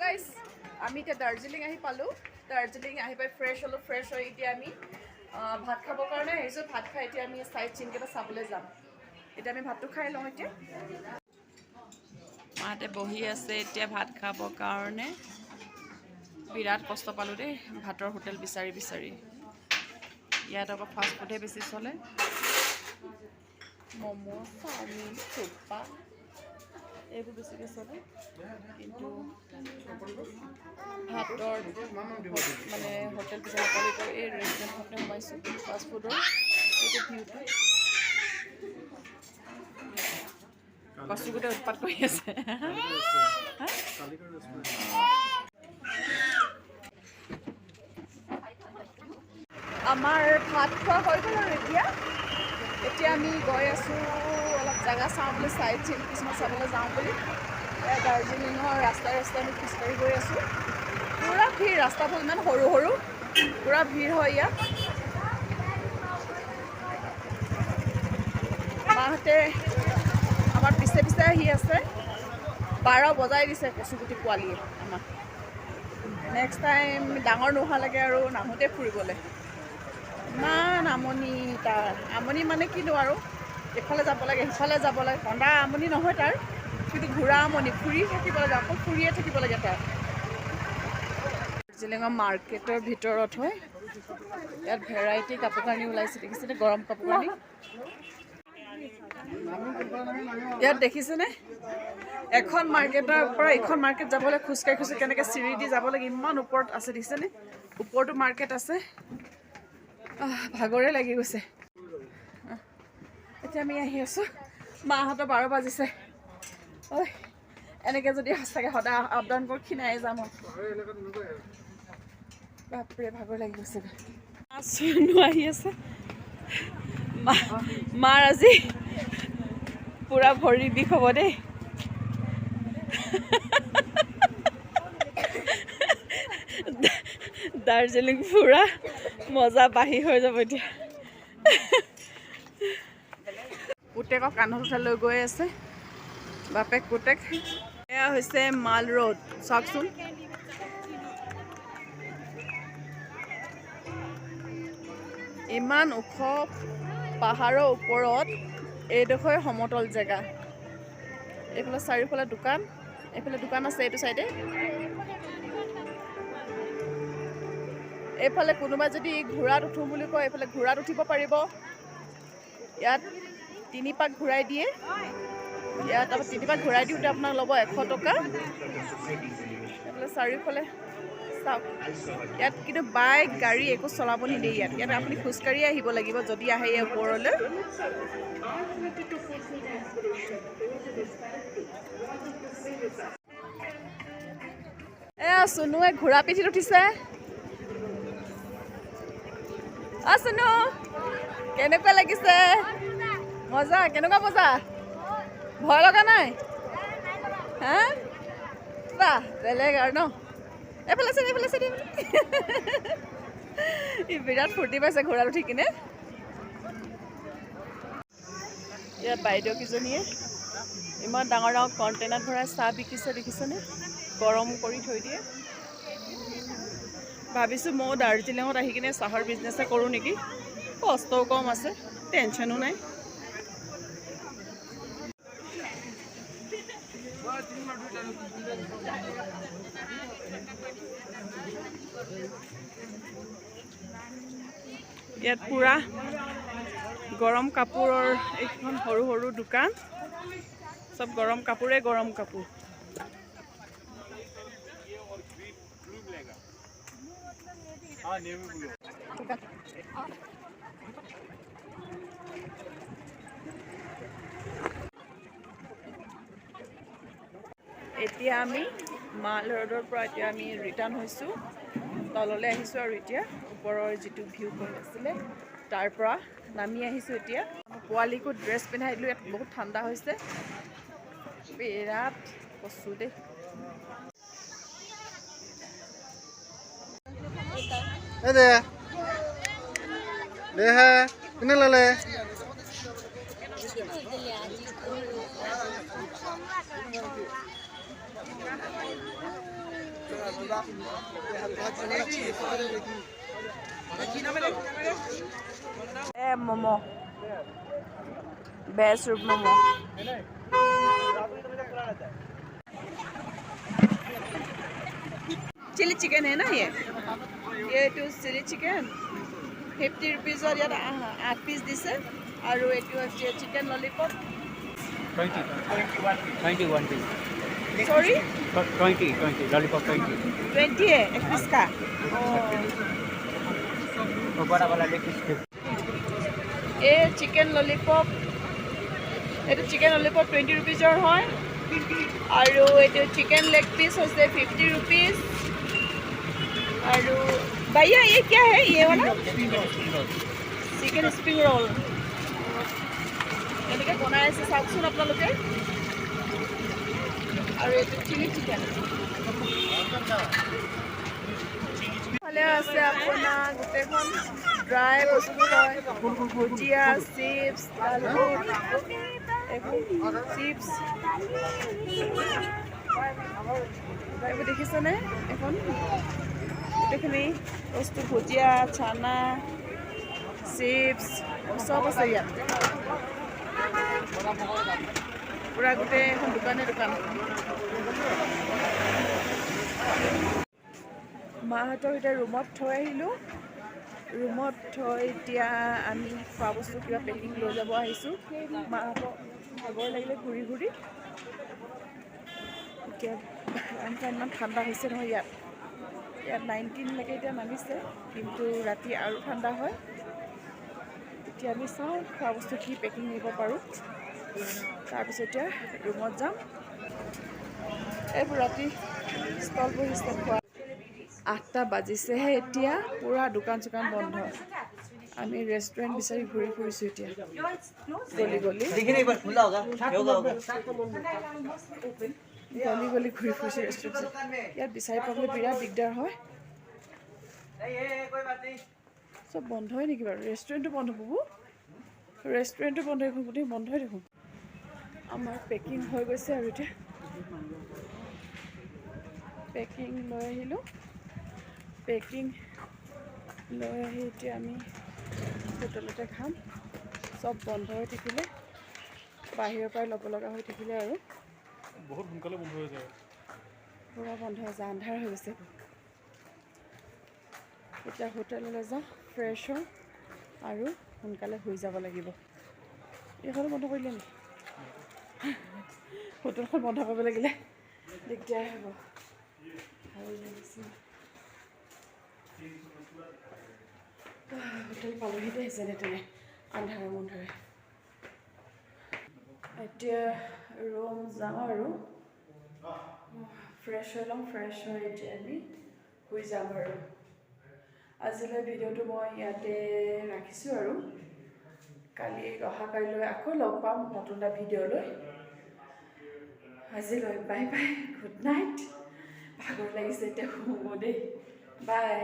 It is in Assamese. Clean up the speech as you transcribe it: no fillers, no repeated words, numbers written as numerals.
গাইজ আমি এতিয়া দাৰ্জিলিং আহি পালোঁ। দাৰ্জিলিং আহি পাই ফ্ৰেছ হ'লোঁ। ফ্ৰেছ হৈ এতিয়া আমি ভাত খাবৰ কাৰণে আহিছোঁ। ভাত খাই এতিয়া আমি চাইট চিনকেইটা চাবলৈ যাম। এতিয়া আমি ভাতটো খাই লওঁ। এতিয়া মাহঁতে বহি আছে এতিয়া ভাত খাবৰ কাৰণে। বিৰাট কষ্ট পালোঁ দেই ভাতৰ হোটেল বিচাৰি বিচাৰি। ইয়াত আকৌ ফাষ্ট ফুডহে বেছি চলে। ম'ম' চাওমিন থোপ্পা এইবোৰ বেছিকৈ চলে, কিন্তু ভাতৰ মানে হোটেল পিছত নাপালোঁ। এই ৰেষ্টুৰেণ্টখনতে সোমাইছোঁ ফাষ্ট ফুডৰ। এইটো ভিউটো কচুগুটে উৎপাত কৰি আছে। আমাৰ ভাত খোৱা হৈ গ'ল আৰু এতিয়া আমি গৈ আছোঁ অলপ জেগা চাওঁ বুলি, চাইড চিন কিছুমান চাবলৈ যাওঁ বুলি। দাৰ্জিলিঙৰ ৰাস্তাই আমি খোজকাঢ়ি গৈ আছোঁ। পূৰা ভিৰ, ৰাস্তাবোৰ ইমান সৰু সৰু, পূৰা ভিৰ হয় ইয়াত। মাহঁতে আমাৰ পিছে পিছে আহি আছে। 12 বজাই দিছে কচুগুটি পোৱালীয়ে আমাক। নেক্সট টাইম ডাঙৰ নোহোৱালৈকে আৰু নাহোঁতে ফুৰিবলৈ। ইমান আমনি তাৰ। আমনি মানে কিনো আৰু, এইফালে যাব লাগে সিফালে যাব লাগে। কন্দা আমনি নহয় তাৰ, কিন্তু ঘূৰা আমনি। ফুৰি থাকিব লাগে, অকল ফুৰিয়ে থাকিব লাগে তাৰ। দাৰ্জিলিঙৰ মাৰ্কেটৰ ভিতৰত হয়। ইয়াত ভেৰাইটি কাপোৰ কানি ওলাইছে, দেখিছেনে? গৰম কাপোৰ কানি ইয়াত দেখিছেনে? এখন মাৰ্কেটৰ পৰা এখন মাৰ্কেট যাবলৈ খোজকাঢ়ি খোজকাঢ়ি কেনেকৈ চিৰি দি যাব লাগে। ইমান ওপৰত আছে, দেখিছেনে? ওপৰতো মাৰ্কেট আছে। ভাগৰে লাগি গৈছে। এতিয়া আমি আহি আছোঁ। মাহঁতৰ 12 বাজিছে। ঐ এনেকৈ যদি সঁচাকৈ সদায় আপ ডাউন কৰি ক্ষীণাই যাম। বাপৰে ভাগৰ লাগি গৈছে। চুনু আহি আছে। মাৰ আজি পূৰা ভৰি বিষ হ'ব দেই। দাৰ্জিলিং পূৰা মজা বাঢ়ি হৈ যাব এতিয়া। পুতেকক কান্ধত উঠাই লৈ গৈ আছে বাপেক পুতেক। এয়া হৈছে মাল ৰোড, চাওকচোন। ইমান ওখ পাহাৰৰ ওপৰত এইডোখৰ সমতল জেগা। এইফালে চাৰিওফালে দোকান, এইফালে দোকান আছে এইটো চাইডে। এইফালে কোনোবা যদি ঘোঁৰাত উঠোঁ বুলি কয়, এইফালে ঘোঁৰাত উঠিব পাৰিব। ইয়াত 3 পাক ঘূৰাই দিয়ে। ইয়াত আকৌ 3 পাক ঘূৰাই দিওঁতে আপোনাক ল'ব 100 টকা। এইফালে চাৰিওফালে চাওক। ইয়াত কিন্তু বাইক গাড়ী একো চলাব নিদিয়ে। ইয়াত আপুনি খোজকাঢ়ি আহিব লাগিব যদি আহে ইয়াৰ ওপৰলৈ। এয়া চুনুৱে ঘোঁৰা পিঠিত উঠিছে। চুনু কেনেকুৱা লাগিছে? মজা? কেনেকুৱা মজা? ভয় লগা নাই? হা বাহ, বেলেগ আৰু ন? এইফালে চাই, এইফালে চাই। ই বিৰাট ফূৰ্তি পাইছে ঘোঁৰাত উঠি কিনে। ইয়াত বাইদেউ কেইজনীয়ে ইমান ডাঙৰ ডাঙৰ কণ্টেইনাৰত ভৰাই চাহ বিকিছে, দেখিছেনে? গৰম কৰি থৈ দিয়ে। ভাবিছোঁ ময়ো দাৰ্জিলিঙত আহি কিনে চাহৰ বিজনেছে কৰোঁ নেকি। কষ্টও কম আছে, টেনশ্যনো নাই। ইয়াত পূৰা গৰম কাপোৰৰ এইখন সৰু সৰু দোকান, চব গৰম কাপোৰে গৰম কাপোৰ। এতিয়া আমি মাল ৰোডৰ পৰা এতিয়া আমি ৰিটাৰ্ণ হৈছোঁ, তললৈ আহিছোঁ। আৰু এতিয়া ওপৰৰ যিটো ভিউ পইণ্ট আছিলে তাৰ পৰা নামি আহিছোঁ। এতিয়া পোৱালীকো ড্ৰেছ পিন্ধাই দিলোঁ। ইয়াত বহুত ঠাণ্ডা হৈছে, বিৰাট কচু দেই। কোনে ল'লে? Momo best soup momo chilli chicken है ना ये तो चिली चिकन 50 रुपीजर यार 8 पीस दिसे और ये chicken lollipop 21 piece. Sorry 20 lollipop 20 है एक पीस का और बड़ा वाला लेग पीस ये चिकन लॉलीपॉप ये चिकन लॉलीपॉप 20 रुपीजर है और ये चिकन लेग पीस होते 50 रुपीज और भैया ये क्या है ये वाला चिकन स्प्रिंग रोल এনেকৈ বনাই আছে চাওকচোন আপোনালোকে আৰু এইটো চিলি চিকেন ফালে আছে আপোনাৰ গোটেইখন ড্ৰাই বস্তু হয় ভুজিয়া চিপছ চিপছ এইবোৰ দেখিছেনে এখন গোটেইখিনি বস্তু ভুজিয়া চানা চিপছ চব আছে ইয়াত पूरा गोटे दुकाने दुकान माहतक इतना रूमत थी रूमत इतना आमी खा बस्तु क्या पेकिंग लै जा माहत भागर लगे घूरी घूरी इतना ठंडा ना इतना 19 लगे नामिसे किन्तु राति और ठंडा है इतना आम चाँ खा बस्तु कि पेकिंग निब पारो তাৰপিছত এতিয়া ৰুমত যাম এইবোৰ ৰাতি ষ্টল বহিছে খোৱা 8টা বাজিছেহে এতিয়া পুৰা দোকান চোকান বন্ধ আমি ৰেষ্টুৰেণ্ট বিচাৰি ঘূৰি ফুৰিছোঁ এতিয়া গলি ঘূৰি ফুৰিছোঁ ৰেষ্টুৰেণ্ট ইয়াত বিচাৰি পাবলৈ বিৰাট দিগদাৰ হয় চব বন্ধই নেকি বাৰু ৰেষ্টুৰেণ্টটো বন্ধ পাব ৰেষ্টুৰেণ্টটো বন্ধ দেখোন গোটেই বন্ধই দেখোন আমাৰ পেকিং হৈ গৈছে আৰু এতিয়া পেকিং লৈ আহিলোঁ পেকিং লৈ আহি এতিয়া আমি হোটেলতে খাম চব বন্ধ হৈ থাকিলে বাহিৰৰ পৰাই ল'ব লগা হৈ থাকিলে আৰু বহুত সোনকালে বন্ধ হৈ যায় পুৰা বন্ধ হৈ যায় আন্ধাৰ হৈ গৈছে এতিয়া হোটেললৈ যাওঁ ফ্ৰেছ হওঁ আৰু সোনকালে শুই যাব লাগিব এইখন বন্ধ কৰিলে নেকি হোটেলখন বন্ধ কৰিব লাগিলে দিগদাৰ হ'ব হোটেল পালোহি দে যেনে তেনে আন্ধাৰে মুন্ধাৰে এতিয়া ৰুম যাওঁ আৰু ফ্ৰেছ হৈ ল'ম ফ্ৰেছ হৈ এতিয়া আমি শুই যাম আৰু আজিলৈ ভিডিঅ'টো মই ইয়াতে ৰাখিছোঁ আৰু অহাকালিলৈ আকৌ লগ পাম নতুন এটা ভিডিঅ' লৈ আজিলৈ বাই বাই গুড নাইট ভাগৰ লাগিছে এতিয়া শুব দেই বাই